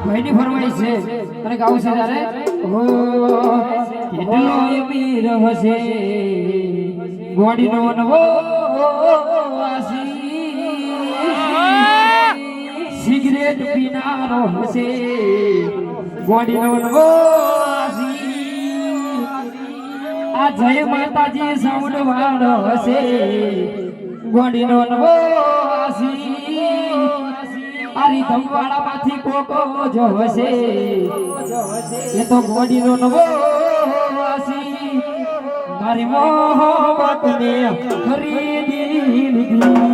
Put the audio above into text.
ભાઈની ફરમાઈશ છે અને ગાવું છે ત્યારે હો કેટલો વીર હશે ગોડીનો નવો સિગરેટ પીનારો હશે ગોડીનો નવો આ જય માતાજી સાઉન્ડ વાળો હશે ગોડીનો નવો આરી ધમવાડા માંથી કોકો જો હશે એ તો ગોડીનો નવો વાસી મારી મોહબત ને ખરીદી લીધી